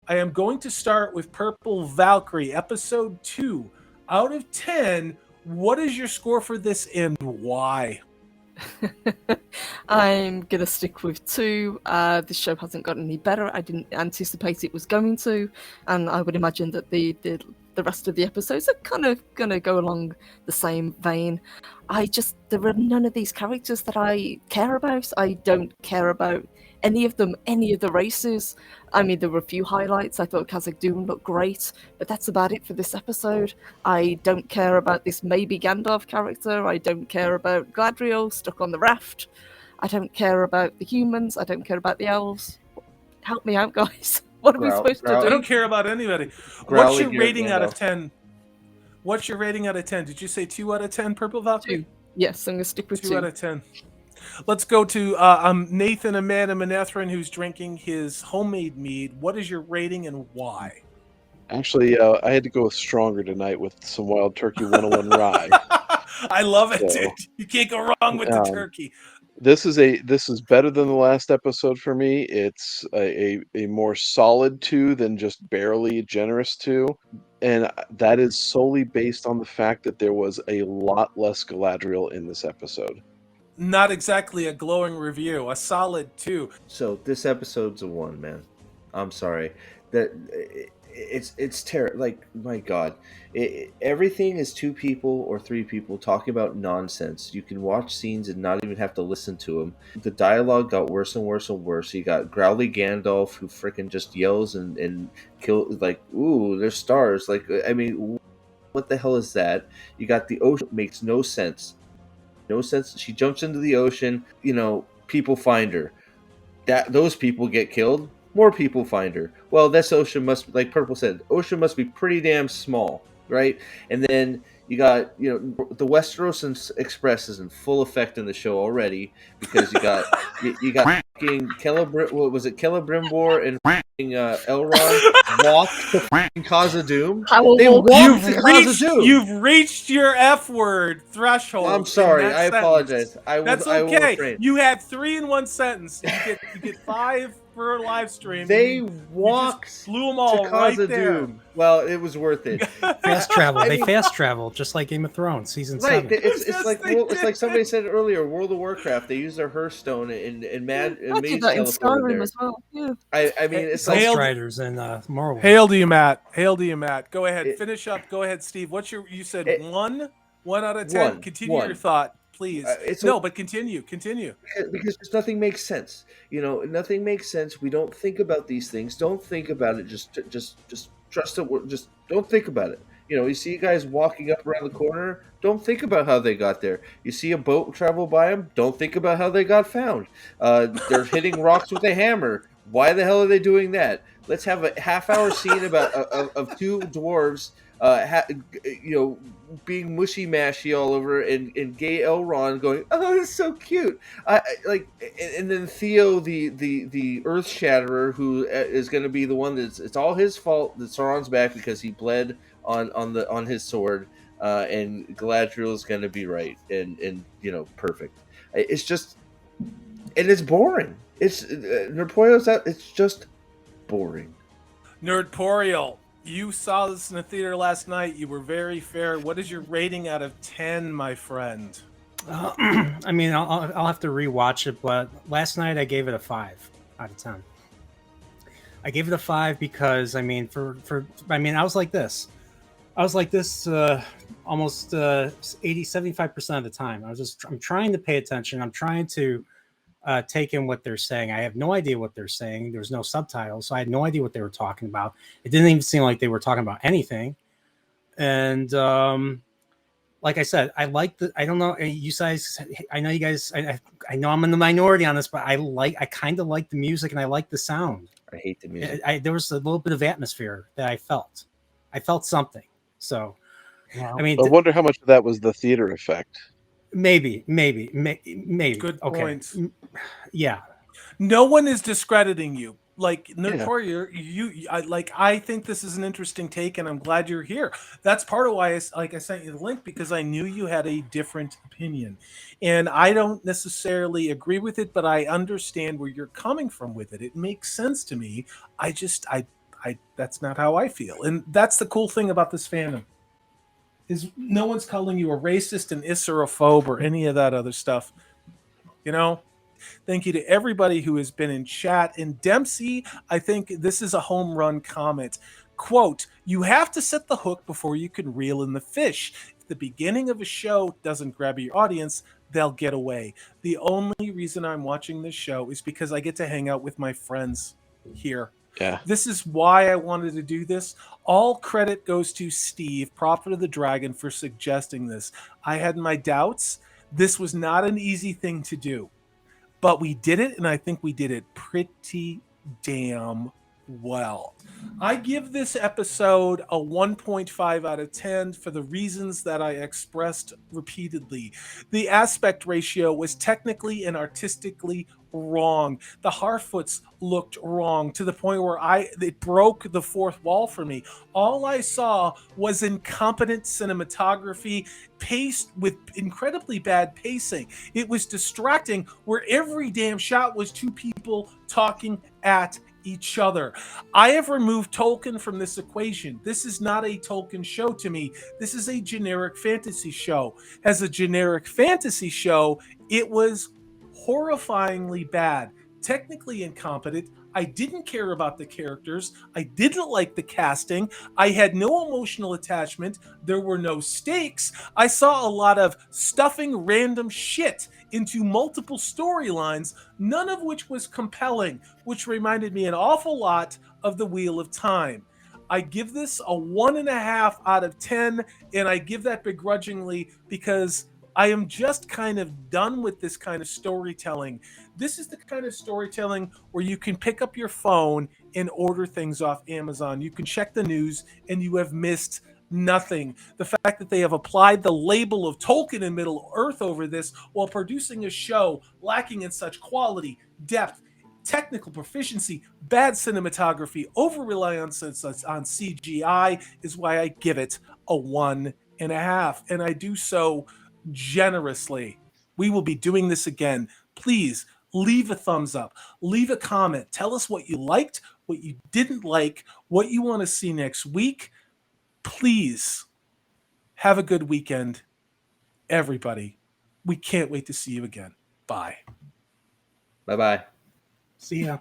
I am going to start with Purple Valkyrie, episode 2. Out of 10, what is your score for this and why? I'm gonna stick with 2. This show hasn't gotten any better. I didn't anticipate it was going to, and I would imagine that the rest of the episodes are kind of gonna go along the same vein. There are none of these characters that I care about. I don't care about any of them, any of the races. I mean, there were a few highlights. I thought Khazad Dûm looked great, but that's about it for this episode. I don't care about this maybe Gandalf character. I don't care about Gladriel stuck on the raft. I don't care about the humans. I don't care about the elves. Help me out, guys. What are we supposed to do? I don't care about anybody. What's Growly your Gear rating out of Gandalf. 10? What's your rating out of 10? Did you say 2 out of 10, Purple Valkyrie? 2. Yes, I'm gonna stick with 2 2. out of 10. Let's go to Nathan Amanda Manethrin, who's drinking his homemade mead. What is your rating and why? Actually, I had to go with stronger tonight with some Wild Turkey 101 rye. I love it, So, dude. You can't go wrong with the turkey. This is better than the last episode for me. It's a more solid 2 than just barely a generous 2. And that is solely based on the fact that there was a lot less Galadriel in this episode. Not exactly a glowing review. A solid 2. So this episode's a 1, man. I'm sorry. That it's terrible. Like, my God, everything is 2 people or 3 people talking about nonsense. You can watch scenes and not even have to listen to them. The dialogue got worse and worse and worse. You got Growly Gandalf who freaking just yells and kills, like, ooh, there's stars. Like, I mean, what the hell is that? You got the ocean. Makes no sense. No sense. She jumps into the ocean. People find her. Those people get killed. More people find her. Well, this ocean must, like Purple said, ocean must be pretty damn small, right? And then you got, the Westeros Express is in full effect in the show already, because you got fucking what was it, Celebrimbor and Elrond walked to fucking Khazad Dûm. They walked to Khazad Dûm. You've reached your F word threshold. I'm sorry. I apologize. That's I will okay. refrain. You had 3 in one sentence. You get 5 for a live stream. They walked flew them all to right Khazad there. Dûm. Well, it was worth it. Fast travel. They fast travel, just like Game of Thrones, season 7. It's like somebody said earlier, World of Warcraft. They use their Hearthstone and I Mage did that in teleport Skyrim there. as well. Yeah. I mean, it's Ghost like Riders and Morrowind. Hail to you, Matt. Hail to you, Matt. Go ahead. Finish up. Go ahead, Steve. You said 1? 1 out of 10? Continue your thought, please. But continue. because just nothing makes sense. Nothing makes sense. We don't think about these things. Don't think about it. Just trust it. Just don't think about it. You see guys walking up around the corner. Don't think about how they got there. You see a boat travel by them. Don't think about how they got found. They're hitting rocks with a hammer. Why the hell are they doing that? Let's have a half-hour scene about of 2 dwarves, being mushy mashy all over, and gay Elrond going, "Oh, it's so cute." And then Theo, the Earth Shatterer, who is going to be the one it's all his fault that Sauron's back because he bled on his sword, and Galadriel is going to be right and perfect. It's just, and it's boring. It's Nerdpoil's out. It's just boring. Nerdporial. You saw this in the theater last night. You were very fair. What is your rating out of 10, my friend? I mean, I'll have to rewatch it, but last night I gave it a 5 out of 10. I gave it a 5 because, I mean, I was like this. Almost 75% of the time. I'm trying to pay attention. I'm trying to take in what they're saying. I have no idea what they're saying. There's no subtitles, so I had no idea what they were talking about. It didn't even seem like they were talking about anything. And like I said, I don't know, you guys, I know you guys, I know I'm in the minority on this, but I kind of like the music and I like the sound. I hate the music. There was a little bit of atmosphere that I felt. I felt something. So, I mean, I wonder how much of that was the theater effect. Maybe. Good okay. points. Yeah. No one is discrediting you. Like, Nerdporial, I think this is an interesting take, and I'm glad you're here. That's part of why I sent you the link, because I knew you had a different opinion. And I don't necessarily agree with it, but I understand where you're coming from with it. It makes sense to me. I that's not how I feel. And that's the cool thing about this fandom. Is no one's calling you a racist, an Isserophobe, or any of that other stuff. You know? Thank you to everybody who has been in chat. And Dempsey, I think this is a home run comment. Quote, you have to set the hook before you can reel in the fish. If the beginning of a show doesn't grab your audience, they'll get away. The only reason I'm watching this show is because I get to hang out with my friends here. Yeah. This is why I wanted to do this. All credit goes to Steve, Prophet of the Dragon, for suggesting this. I had my doubts. This was not an easy thing to do. But we did it, and I think we did it pretty damn well. I give this episode a 1.5 out of 10 for the reasons that I expressed repeatedly. The aspect ratio was technically and artistically wrong. The Harfoots looked wrong to the point where it broke the fourth wall for me. All I saw was incompetent cinematography paced with incredibly bad pacing. It was distracting where every damn shot was two people talking at each other. I have removed Tolkien from this equation. This is not a Tolkien show to me. This is a generic fantasy show. As a generic fantasy show, it was horrifyingly bad, technically incompetent. I didn't care about the characters. I didn't like the casting. I had no emotional attachment. There were no stakes. I saw a lot of stuffing random shit into multiple storylines, none of which was compelling, which reminded me an awful lot of The Wheel of Time. I give this a 1.5 out of 10, and I give that begrudgingly because I am just kind of done with this kind of storytelling. This is the kind of storytelling where you can pick up your phone and order things off Amazon. You can check the news and you have missed nothing. The fact that they have applied the label of Tolkien and Middle Earth over this while producing a show lacking in such quality, depth, technical proficiency, bad cinematography, over-reliance on CGI is why I give it a 1.5. And I do so generously. We will be doing this again. Please leave a thumbs up, leave a comment, tell us what you liked, what you didn't like, what you want to see next week. Please have a good weekend, everybody. We can't wait to see you again. Bye. Bye-bye. See ya.